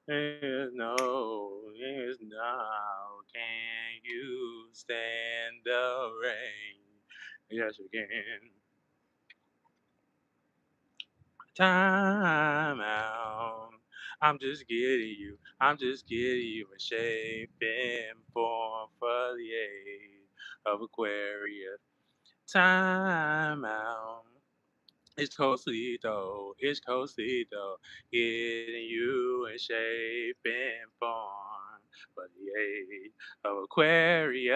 There's no. Can you stand the rain? Yes, you can. Time out. I'm just getting you. I'm just getting you a shape and form for the age of Aquarius. Time out. It's Cosito. It's Cosito. Getting you in shape and form for the age of Aquarius.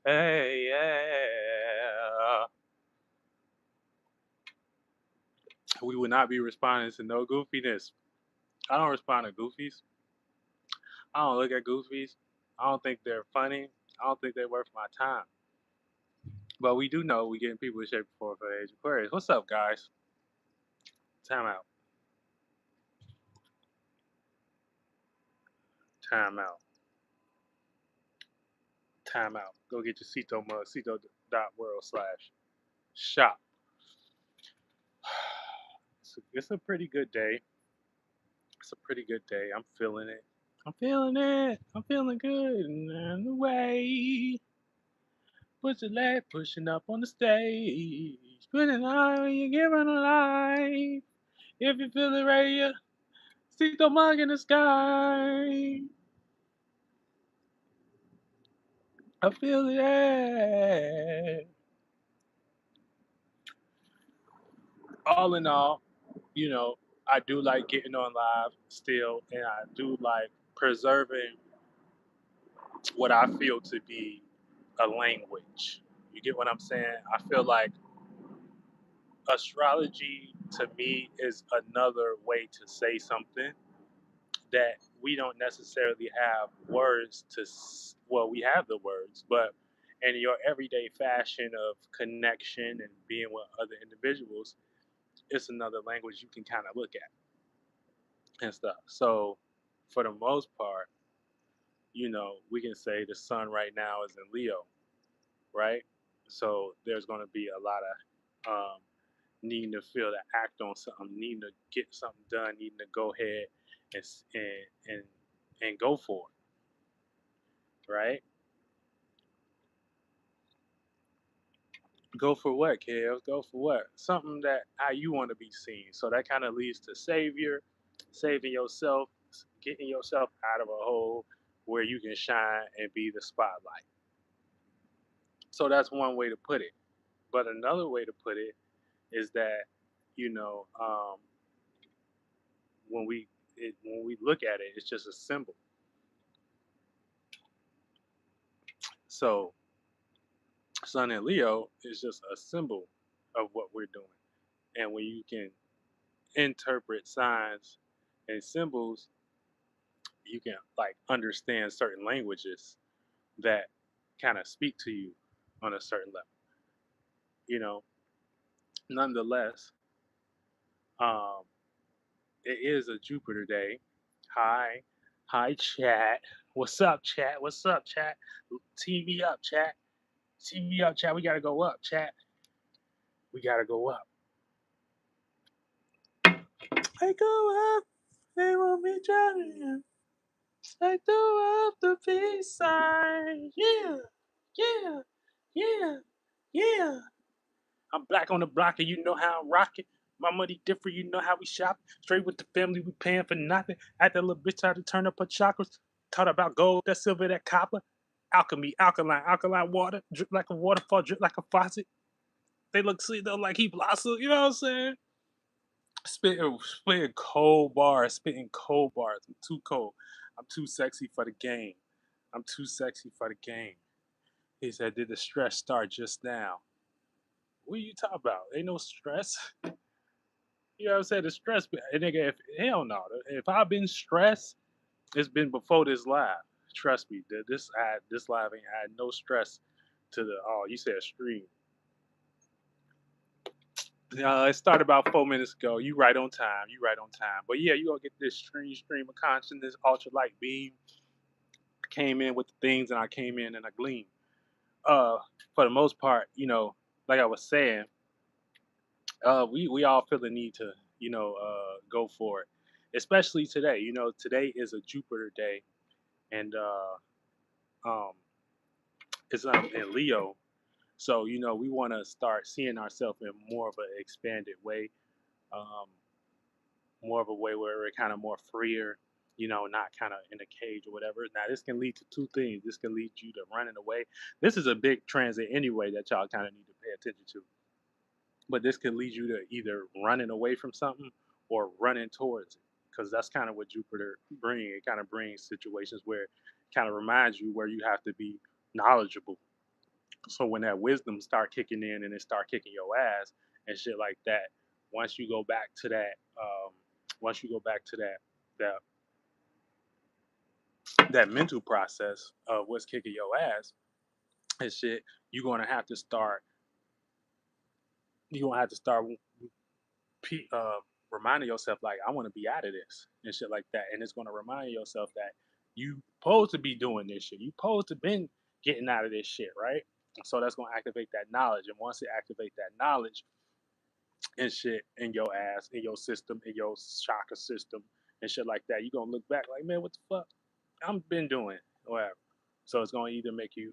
Hey, yeah. We would not be responding to no goofiness. I don't respond to goofies. I don't look at goofies. I don't think they're funny. I don't think they're worth my time. But we do know we getting people in shape for the age of Aquarius. What's up, guys? Time out. Time out. Time out. Go get your Ceito mug. Ceito.World slash shop. It's a pretty good day. It's a pretty good day. I'm feeling it. I'm feeling it. I'm feeling good. And the way. Push your leg, pushing up on the stage. Putting on when you're giving a life. If you feel it right here, see the mug in the sky. I feel it. Yeah. All in all, I do like getting on live still, and I do like preserving what I feel to be a language. You get what I'm saying? I feel like astrology to me is another way to say something that we don't necessarily have words to. Well, we have the words, but in your everyday fashion of connection and being with other individuals, it's another language you can kind of look at and stuff. So, for the most part, we can say the sun right now is in Leo, right? So there's going to be a lot of needing to feel to act on something, needing to get something done, needing to go ahead and and go for it, right? Go for what, Kev? Go for what? Something that how you want to be seen. So that kind of leads to savior, saving yourself, getting yourself out of a hole where you can shine and be the spotlight. So that's one way to put it. But another way to put it is that you know when we look at it, it's just a symbol. So Sun and Leo is just a symbol of what we're doing. And when you can interpret signs and symbols, you can like understand certain languages that kind of speak to you on a certain level. You know, nonetheless, um, it is a Jupiter day. Hi, hi, chat. What's up, chat? What's up, chat? Tee me up, chat. Tee me up, chat. We gotta go up, chat. We gotta go up. I go up. They want me drowning. I go up the peace sign. Yeah, yeah, yeah, yeah. I'm black on the block, and you know how I'm rocking. My money different, you know how we shop. Straight with the family, we paying for nothing. At that little bitch tried to turn up her chakras. Taught about gold, that silver, that copper. Alchemy, alkaline water. Drip like a waterfall, drip like a faucet. They look sweet though, like he blossom. You know what I'm saying? Spitting cold bars, spitting cold bars. I'm too cold. I'm too sexy for the game. I'm too sexy for the game. He said, "Did the stress start just now?" What are you talking about? Ain't no stress. You know what I'm saying? The stress, nigga. If hell no, if I've been stressed, it's been before this live. Trust me, this live ain't had no stress to the. Oh, you said stream. It started about 4 minutes ago. You right on time. You right on time. But yeah, you gonna get this stream of consciousness, ultralight beam. I came in with the things, and I came in and I gleamed. Uh, for the most part, like I was saying, We all feel the need to go for it, especially today. Today is a Jupiter day, and um, it's in Leo. So we want to start seeing ourselves in more of an expanded way, um, more of a way where we're kind of more freer. Not kind of in a cage or whatever. Now, this can lead to two things. This can lead you to running away. This is a big transit anyway that y'all kind of need to pay attention to. But this could lead you to either running away from something or running towards it, because that's kind of what Jupiter brings. It kind of brings situations where it kind of reminds you where you have to be knowledgeable. So when that wisdom start kicking in and it start kicking your ass and shit like that, once you go back to that, once you go back to that that mental process of what's kicking your ass and shit, you're gonna have to start. You're gonna have to start pe- uh, reminding yourself like I want to be out of this and shit like that, and it's going to remind yourself that you supposed to be doing this shit. You supposed to been getting out of this shit, right? So that's going to activate that knowledge, and once it activate that knowledge and shit in your ass, in your system, in your chakra system, and shit like that, you're gonna look back like, man, what the fuck? I've been doing whatever. So it's going to either make you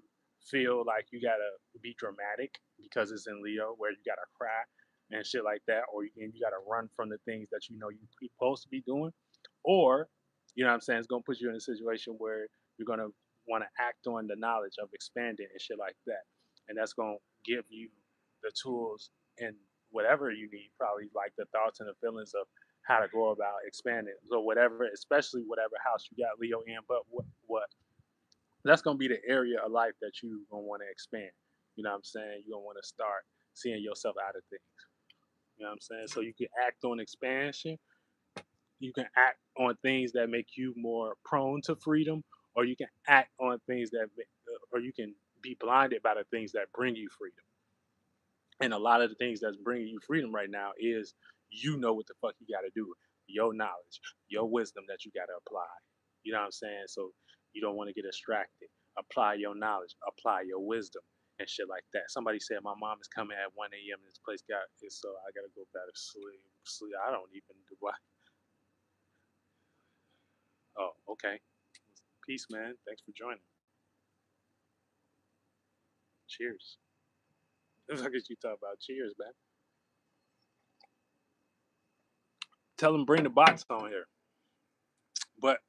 feel like you gotta be dramatic because it's in Leo, where you gotta cry and shit like that, or you gotta run from the things that you're supposed to be doing, or what I'm saying, it's gonna put you in a situation where you're gonna want to act on the knowledge of expanding and shit like that, and that's gonna give you the tools and whatever you need, probably like the thoughts and the feelings of how to go about expanding. So whatever, especially whatever house you got Leo in, but what that's gonna be the area of life that you gonna want to expand. You know what I'm saying? You're gonna want to start seeing yourself out of things. You know what I'm saying? So you can act on expansion. You can act on things that make you more prone to freedom, or you can act on things or you can be blinded by the things that bring you freedom. And a lot of the things that's bringing you freedom right now is what the fuck you got to do, your knowledge, your wisdom that you got to apply. You know what I'm saying? So you don't want to get distracted. Apply your knowledge, apply your wisdom, and shit like that. Somebody said my mom is coming at 1 a.m. and this place got it, so I gotta go back to sleep. Sleep. I don't even do what. Oh, okay. Peace, man. Thanks for joining. Cheers. Look at you talk about cheers, man. Tell them bring the box on here. But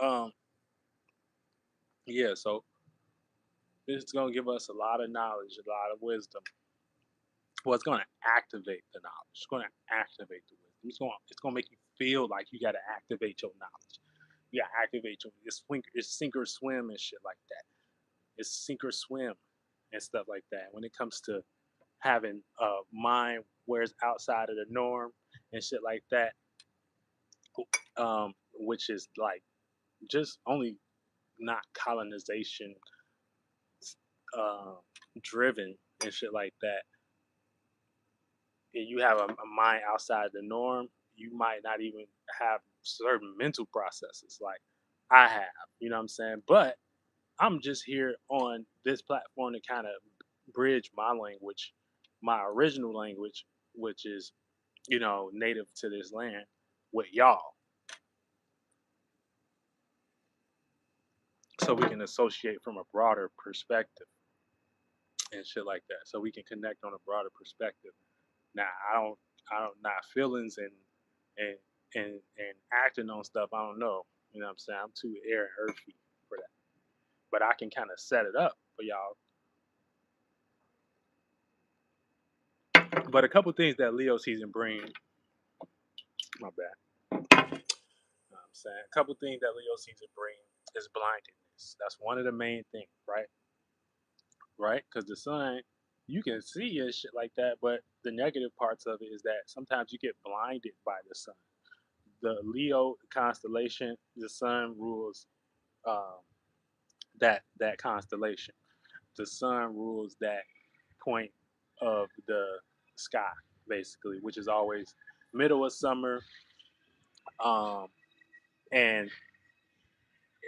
um, yeah. So it's gonna give us a lot of knowledge, a lot of wisdom. Well, it's gonna activate the knowledge. It's gonna activate the wisdom. It's gonna make you feel like you gotta activate your knowledge. You gotta activate it's sink or swim and shit like that. It's sink or swim and stuff like that. When it comes to having a mind where it's outside of the norm and shit like that, which is like just only not colonization uh, driven and shit like that, and you have a mind outside the norm, you might not even have certain mental processes like I have. You know what I'm saying? But I'm just here on this platform to kind of bridge my language, my original language, which is, native to this land, with y'all. So we can associate from a broader perspective and shit like that. So we can connect on a broader perspective. Now I don't not feelings and and acting on stuff. I don't know. You know what I'm saying? I'm too air and earthy for that. But I can kind of set it up for y'all. But a couple things that Leo season brings, my bad. You know what I'm saying? A couple things that Leo season brings is blindedness. That's one of the main things, right? Right? Because the sun, you can see and shit like that, but the negative parts of it is that sometimes you get blinded by the sun. The Leo constellation, the sun rules um, that constellation. The sun rules that point of the sky, basically, which is always middle of summer, um, and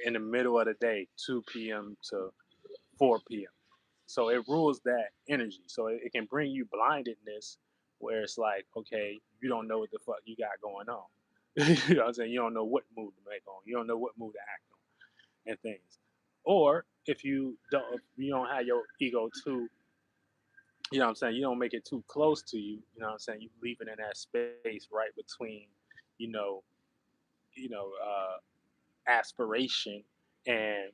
in the middle of the day, 2 p.m. to 4 p.m. So it rules that energy. So it can bring you blindedness where it's like, okay, you don't know what the fuck you got going on. You know what I'm saying? You don't know what move to make on. You don't know what move to act on and things. Or if you don't have your ego too, you know what I'm saying, you don't make it too close to you, you know what I'm saying, you leave it in that space right between, you know, you know, aspiration and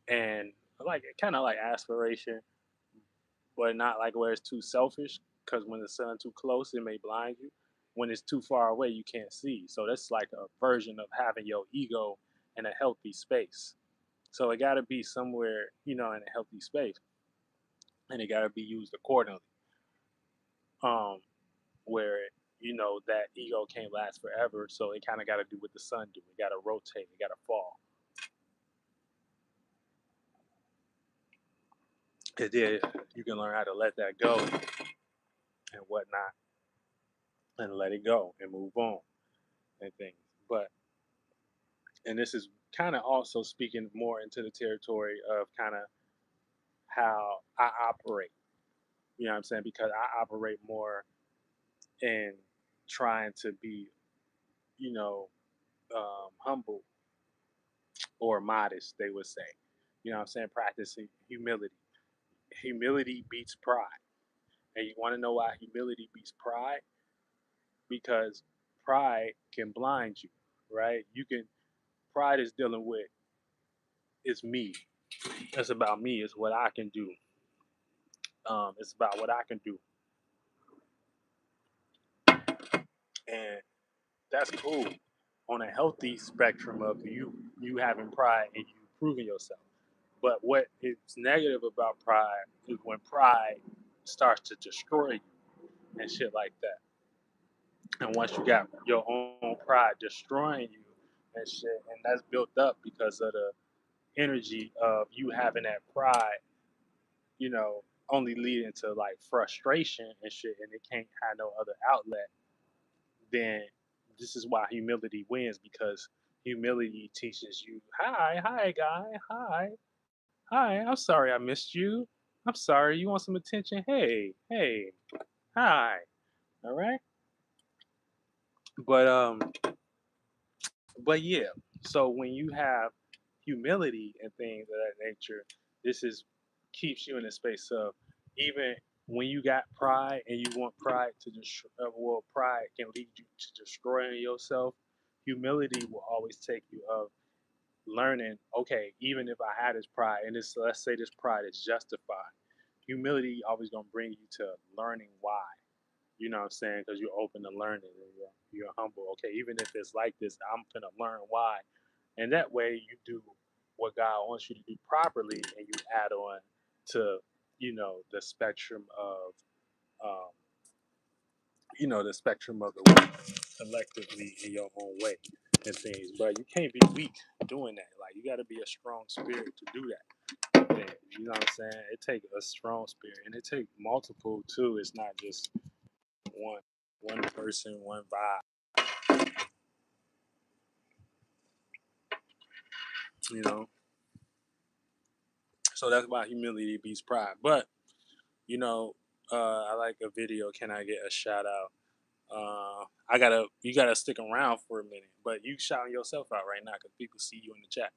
and like kind of like aspiration, but not like where it's too selfish. Because when the sun too close, it may blind you. When it's too far away, you can't see. So that's like a version of having your ego in a healthy space. So it got to be somewhere, you know, in a healthy space, and it got to be used accordingly. Um, where you know that ego can't last forever, so it kind of got to do what the sun do. It got to rotate. It got to fall. And then you can learn how to let that go and whatnot, and let it go and move on and things. But and this is kind of also speaking more into the territory of kind of how I operate. You know what I'm saying? Because I operate more in trying to be, you know, humble or modest, they would say. You know what I'm saying? Practicing humility. Humility beats pride. And you want to know why humility beats pride? Because pride can blind you, right? Pride is dealing with, it's me. It's about me. It's what I can do. It's about what I can do. And that's cool on a healthy spectrum of you having pride and you proving yourself. But what is negative about pride is when pride starts to destroy you and shit like that. And once you got your own pride destroying you and shit, and that's built up because of the energy of you having that pride, you know, only leading to like frustration and shit, and it can't have no other outlet, then this is why humility wins, because humility teaches you, hi, guy, hi, I'm sorry I missed you. I'm sorry, you want some attention? Hey, hi, all right. But but yeah, so when you have humility and things of that nature, this is keeps you in a space of, even when you got pride and you want pride to destroy, well, pride can lead you to destroying yourself. Humility will always take you of learning. Okay, even if I had this pride, and this, let's say this pride is justified, humility always gonna bring you to learning why. You know what I'm saying? Because you're open to learning and you're humble. Okay, even if it's like this, I'm gonna learn why, and that way you do what God wants you to do properly, and you add on to, you know, the spectrum of um, you know, the spectrum of the work collectively in your own way and things. But you can't be weak doing that. Like, you got to be a strong spirit to do that. And, you know what I'm saying? It takes a strong spirit, and it takes multiple too. It's not just one one person, one vibe. You know. So that's why humility beats pride. But you know, I like a video. Can I get a shout out? You gotta stick around for a minute, but you shouting yourself out right now because people see you in the chat.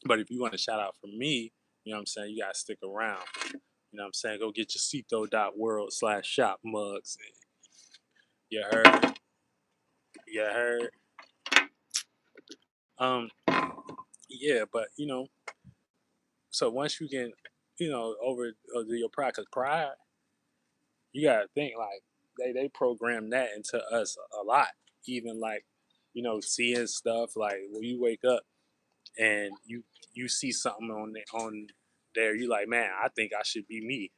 But if you want to shout out for me, you know what I'm saying, you gotta stick around. You know what I'm saying? Go get your Ceito.World/shop mugs. You heard? You heard? Um, yeah, but you know, so once you can, you know, over your pride, because pride, you gotta think like they program that into us a lot. Even like, you know, seeing stuff like when you wake up and you see something on there, you like, man, I think I should be me.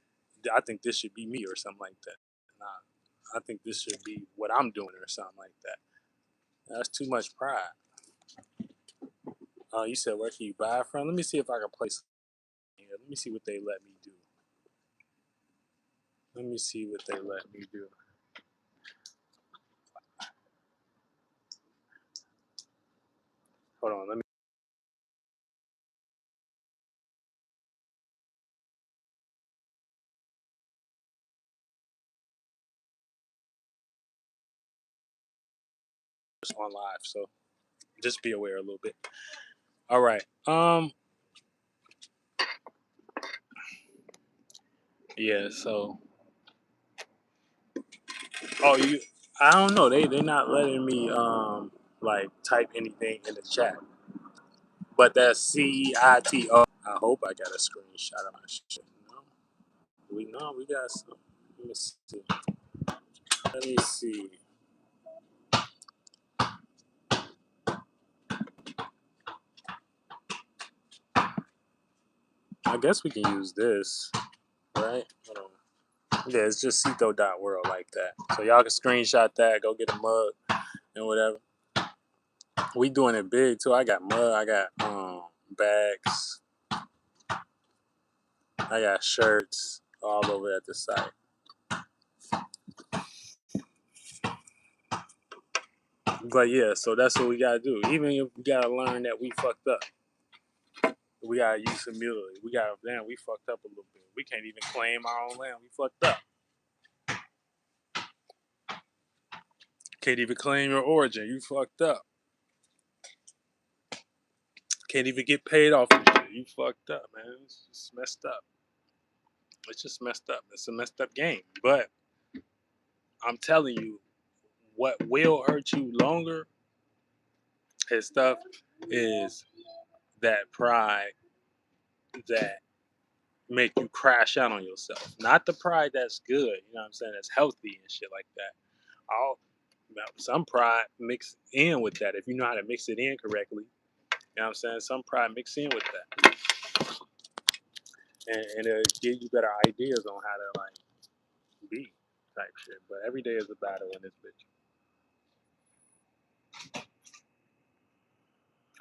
I think this should be me or something like that. Nah, I think this should be what I'm doing or something like that. That's too much pride. You said where can you buy it from? Let me see if I can place it here. Let me see what they let me do. Let me see what they let me do. Hold on, let me on live, so just be aware a little bit. All right. Yeah. So, oh, you. I don't know. They not letting me like type anything in the chat. But that's CEITO. I hope I got a screenshot of my shit. No, we got some. Let me see. Let me see. I guess we can use this, right? Hold on. Yeah, it's just Ceito.World like that. So y'all can screenshot that, go get a mug and whatever. We doing it big too. I got mug, I got bags, I got shirts all over at the site. But yeah, so that's what we gotta do. Even if we gotta learn that we fucked up, we gotta use humility. We gotta, damn, we fucked up a little bit. We can't even claim our own land. We fucked up. Can't even claim your origin. You fucked up. Can't even get paid off of shit. You fucked up, man. It's just messed up. It's just messed up. It's a messed up game. But I'm telling you, what will hurt you longer and stuff is that pride that make you crash out on yourself. Not the pride that's good, you know what I'm saying, that's healthy and shit like that. All some pride mix in with that if you know how to mix it in correctly. You know what I'm saying? Some pride mix in with that. And it'll give you better ideas on how to like be type shit. But every day is a battle in this bitch.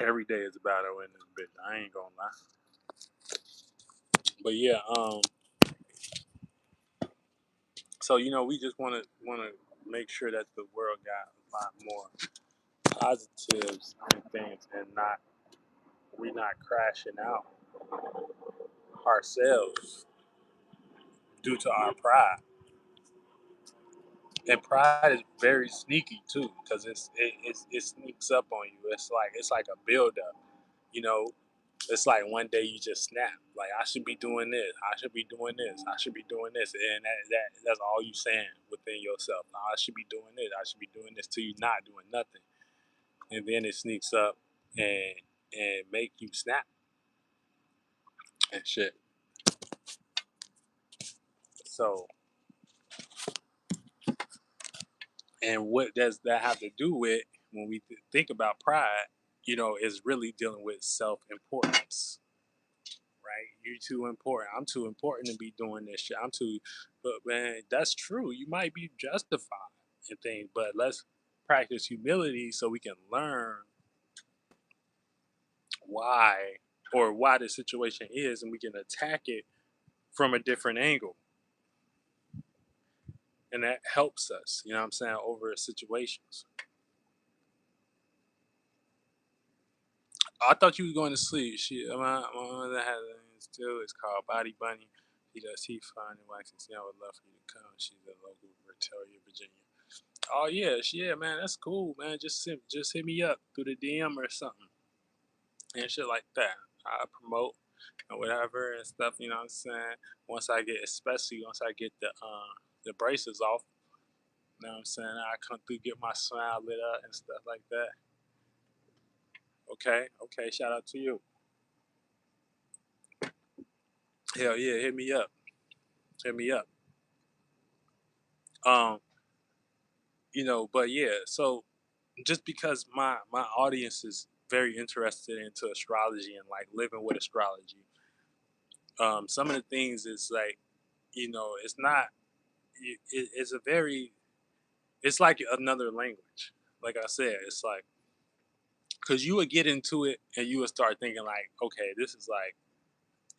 Every day is a battle in this bitch. I ain't gonna lie. But yeah, so we just wanna make sure that the world got a lot more positives and things, and we're not crashing out ourselves due to our pride. And pride is very sneaky too, because it sneaks up on you. It's like a buildup, you know. It's like one day you just snap, like I should be doing this, I should be doing this, I should be doing this, and that's all you saying within yourself. I should be doing this, I should be doing this, till you not doing nothing, and then it sneaks up and make you snap and shit. So, and what does that have to do with when we think about pride? Is really dealing with self importance, right? You too important. I'm too important to be doing this shit. But man, that's true. You might be justified in things, but let's practice humility so we can learn why why the situation is, and we can attack it from a different angle, and that helps us. You know what I'm saying, over situations. I thought you was going to sleep. My mother has still. It's called Body Bunny. She does teeth fine and waxing. I would love for you to come. She's a local Victoria, Virginia. Oh yeah, man, that's cool, man. Just hit me up through the DM or something and shit like that. I promote and whatever and stuff. You know what I'm saying? Especially once I get the braces off. You know what I'm saying? I come through, get my smile lit up and stuff like that. Okay. Shout out to you. Hell yeah, hit me up. Hit me up. Um, but yeah, so just because my audience is very interested into astrology and like living with astrology, some of the things is like, it's not. It's a very. It's like another language. Like I said, it's like because you would get into it and you would start thinking like, okay, this is like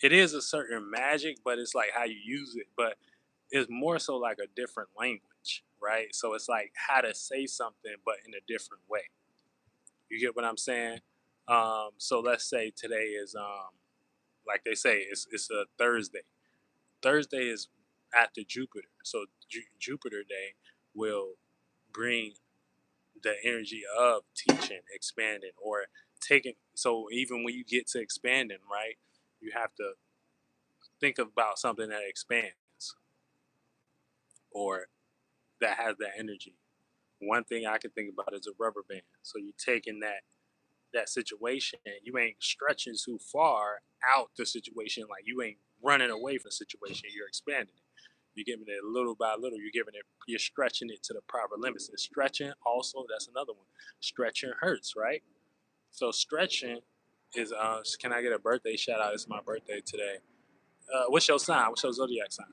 it is a certain magic, but it's like how you use it. But it's more so like a different language, right? So it's like how to say something, but in a different way. You get what I'm saying? So let's say today is like they say, it's a Thursday. Thursday is after Jupiter, so Jupiter Day will bring the energy of teaching, expanding, or taking. So even when you get to expanding, right, you have to think about something that expands or that has that energy. One thing I can think about is a rubber band. So you're taking that situation, you ain't stretching too far out the situation. Like you ain't running away from the situation. You're expanding it. You're giving it little by little. You're giving it. You're stretching it to the proper limits. And stretching also, that's another one. Stretching hurts, right? So stretching is. Can I get a birthday shout out? It's my birthday today. What's your sign? What's your zodiac sign?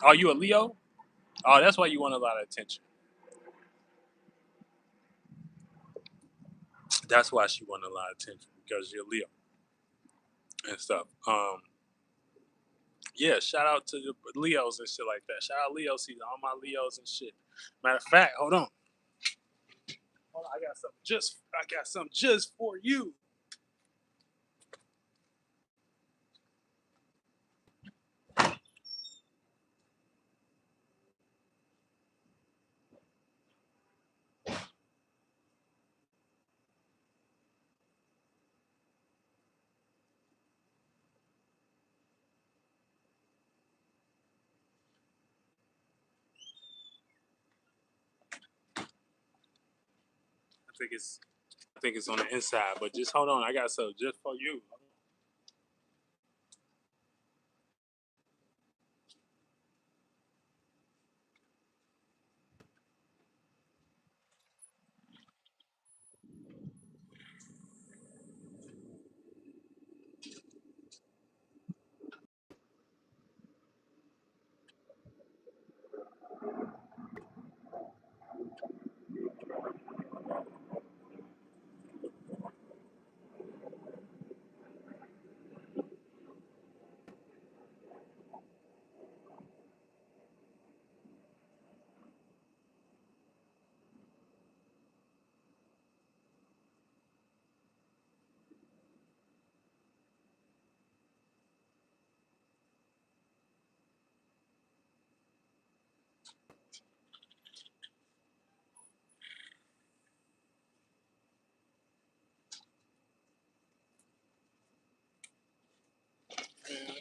Are you a Leo? Oh, that's why you want a lot of attention. That's why she wanted a lot of attention because you're Leo and stuff. Yeah, shout out to the Leos and shit like that. Shout out Leo season, all my Leos and shit. Matter of fact, hold on, I got something just for you. I think it's I think it's on the inside, but just hold on, I got something just for you.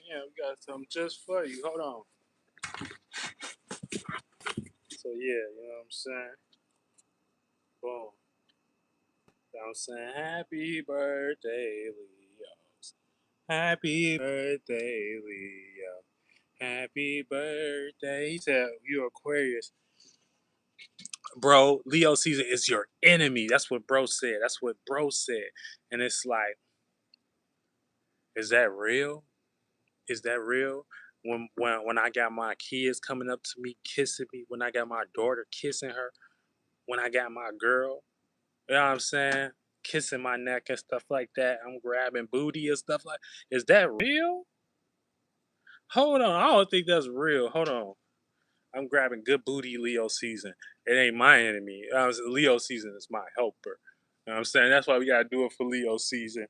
Yeah, we got something just for you. Hold on. So yeah, you know what I'm saying? Boom. You know what I'm saying? Happy birthday, Leos. Happy birthday, Leo. Happy birthday. He said, you Aquarius. Bro, Leo season is your enemy. That's what bro said. That's what bro said. And it's like, is that real? Is that real? When I got my kids coming up to me, kissing me, when I got my daughter kissing her, when I got my girl, you know what I'm saying? Kissing my neck and stuff like that. I'm grabbing booty and stuff like. Is that real? Hold on, I don't think that's real. Hold on. I'm grabbing good booty Leo season. It ain't my enemy. Leo season is my helper. You know what I'm saying? That's why we gotta do it for Leo season.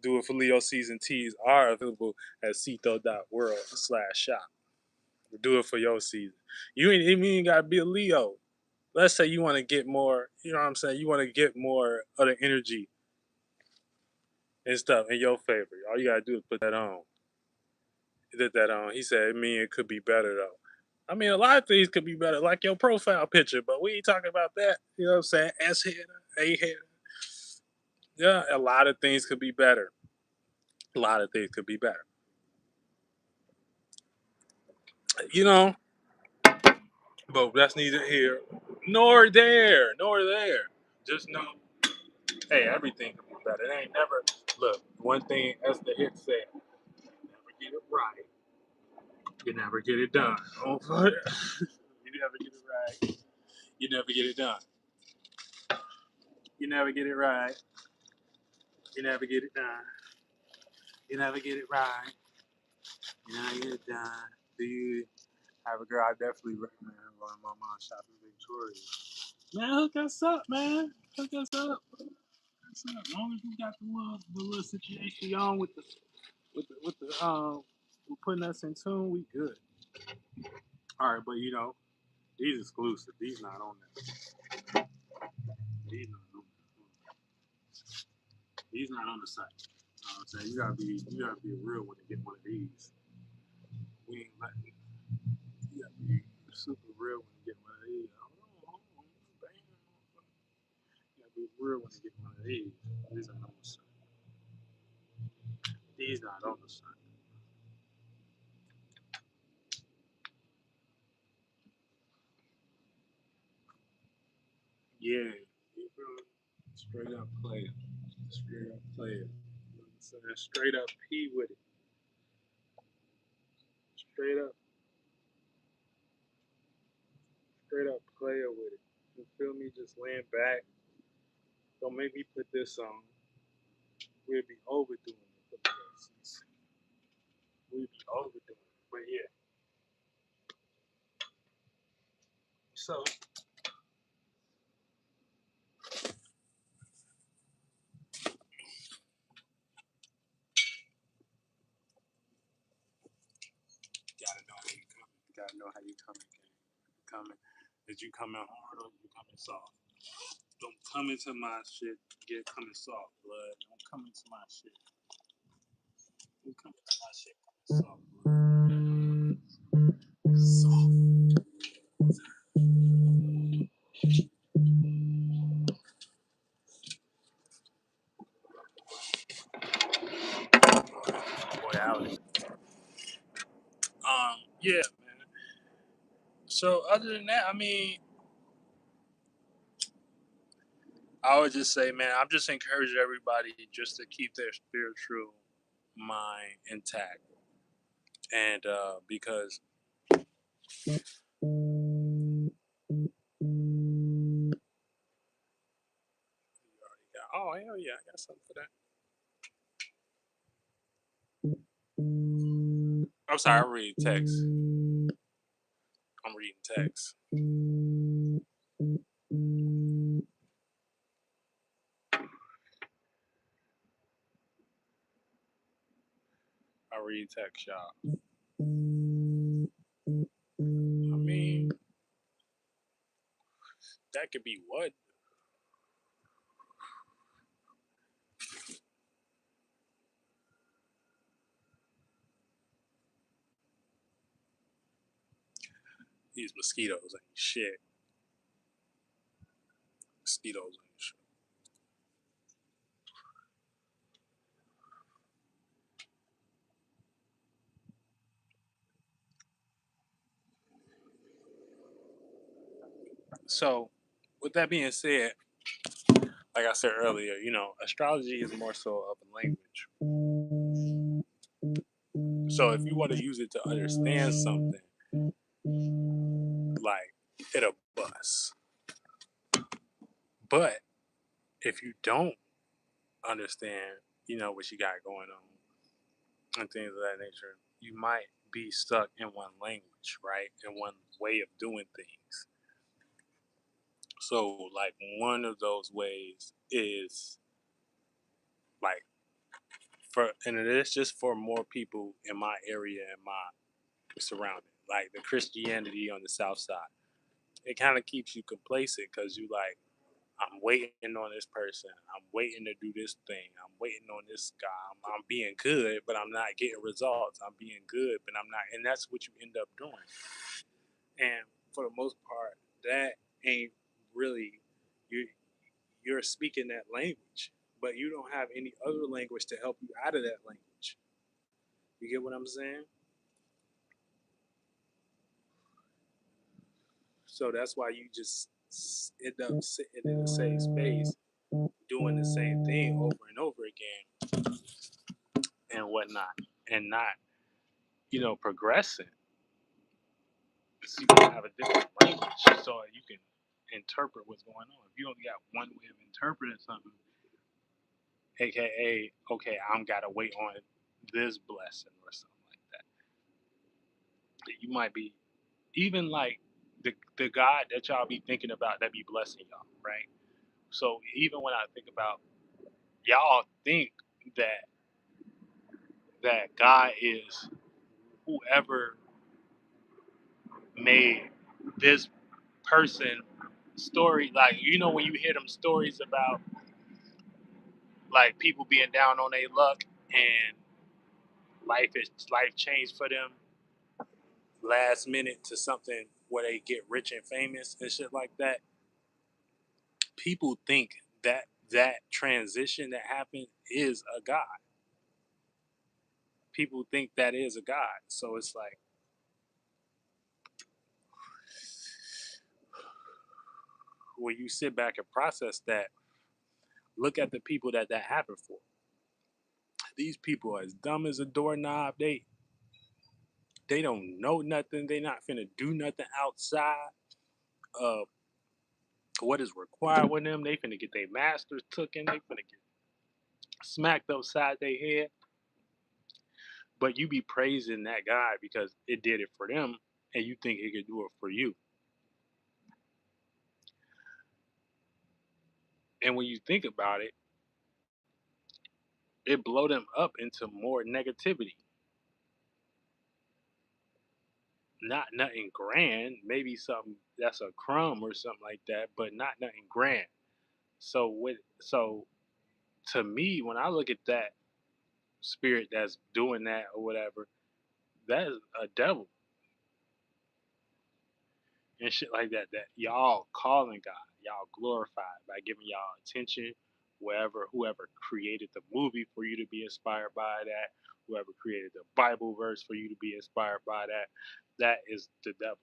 Do it for Leo season. Teas are available at Ceito.World/shop. Do it for your season. You ain't even gotta be a Leo. Let's say you want to get more, you know what I'm saying? You want to get more of the energy and stuff in your favor. All you gotta do is put that on. He did that on. He said, I mean, it could be better though. I mean, a lot of things could be better, like your profile picture, but we ain't talking about that. You know what I'm saying? S header, A header. Yeah, a lot of things could be better. A lot of things could be better. You know, but that's neither here nor there, nor there. Just know, hey, everything could be better. It ain't never. Look, one thing as the hit said, never get it right. You never get it done. Oh, you never get it right. You never get it done. You never get it right. You never get it done. You never get it right. You never get it done. Do you have a girl? I definitely recommend going to my mom's shopping Victoria. Man, hook us up, man. Hook us up. Hook us up. As long as we got the little situation on with the with putting us in tune, we good. All right, but you know, these exclusive. These not on there. These not on, these not on the site. You know what I'm saying? You gotta be a real one to get one of these. We ain't letting you gotta be super real when you get one of these. Hold on, bam. You gotta be real when you get one of these. These not on the site. These not on the site. Yeah, you feel me? Straight up player. Straight up player. You know what I'm saying? Straight up P with it. Straight up, straight up player with it. You feel me? Just laying back. Don't make me put this on. We'll be overdoing it for the lessons. We'll be overdoing it. But yeah. So you gotta know how you coming. You gotta know how you coming, gang. Coming. Is you coming hard or you coming soft? Don't come into my shit get coming soft, blood. Don't come into my shit. Don't come into my shit coming soft, blood. Soft. Boy, Alex. Yeah, man. So other than that, I mean, I would just say, man, I'm just encouraging everybody just to keep their spiritual mind intact, and because you already got, oh hell yeah, I got something for that. I'm sorry, I'm reading text. I'm reading text. I read text, y'all. I mean, that could be what? These mosquitoes ain't shit. Mosquitoes ain't shit. So, with that being said, like I said earlier, astrology is more so of a language. So if you want to use it to understand something, like it'll bust. But if you don't understand, what you got going on and things of that nature, you might be stuck in one language, right? In one way of doing things. So like one of those ways is like and it is just for more people in my area and my surrounding, like the Christianity on the South Side. It kind of keeps you complacent because you like, I'm waiting on this person. I'm waiting to do this thing. I'm waiting on this guy. I'm being good, but I'm not getting results. I'm being good, but I'm not. And that's what you end up doing. And for the most part, that ain't really you. You're speaking that language, but you don't have any other language to help you out of that language. You get what I'm saying? So that's why you just end up sitting in the same space, doing the same thing over and over again and whatnot, and not, progressing. So you can have a different language so you can interpret what's going on. If you only got one way of interpreting something, aka, okay, I'm gotta wait on this blessing or something like that. You might be even like the God that y'all be thinking about that be blessing y'all, right? So even when I think about y'all think that God is whoever made this person story, like when you hear them stories about like people being down on their luck and life changed for them last minute to something where they get rich and famous and shit like that. People think that that transition that happened is a god. People think that is a god. So it's like when you sit back and process that, look at the people that happened for. These people are as dumb as a doorknob. They don't know nothing. They not finna do nothing outside of what is required with them. They finna get their masters taken. They finna get smacked upside their head. But you be praising that guy because it did it for them, and you think it could do it for you. And when you think about it, it blow them up into more negativity. Not nothing grand, maybe something that's a crumb or something like that, but not nothing grand. So to me, when I look at that spirit that's doing that or whatever, that is a devil and shit like that. That y'all calling God, y'all glorified by giving y'all attention. Whoever created the movie for you to be inspired by that, whoever created the Bible verse for you to be inspired by that, that is the devil.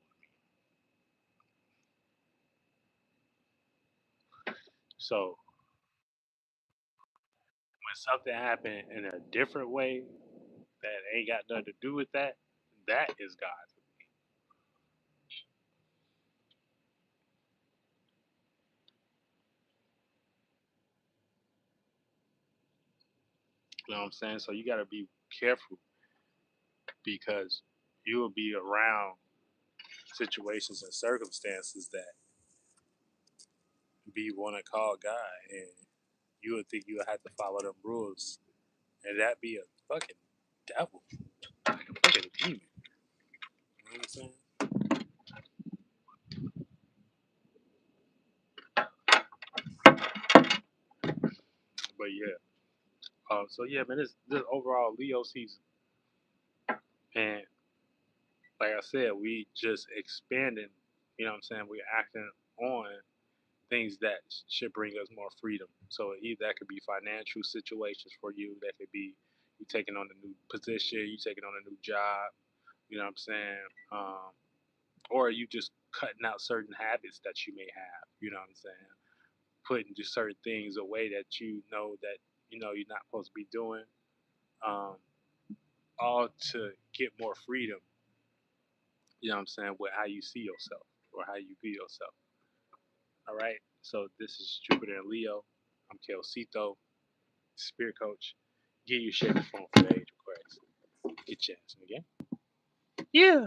So when something happened in a different way that ain't got nothing to do with that, that is God. You know what I'm saying? So you got to be careful because you will be around situations and circumstances that be want to call God, and you would think you would have to follow them rules, and that be a fucking devil, like a fucking demon. You know what I'm saying? But yeah, so yeah, man, this overall Leo season, and like I said, we just expanding. You know what I'm saying? We're acting on things that should bring us more freedom. So either that could be financial situations for you, that could be you taking on a new position, you taking on a new job. You know what I'm saying? Or you just cutting out certain habits that you may have. You know what I'm saying? Putting just certain things away that that you're not supposed to be doing. Um, all to get more freedom. You know what I'm saying? With how you see yourself or how you view yourself. All right. So this is Jupiter and Leo. I'm Ceito, Spirit Coach. Get your share phone for the age request. Get your ass again. Yeah.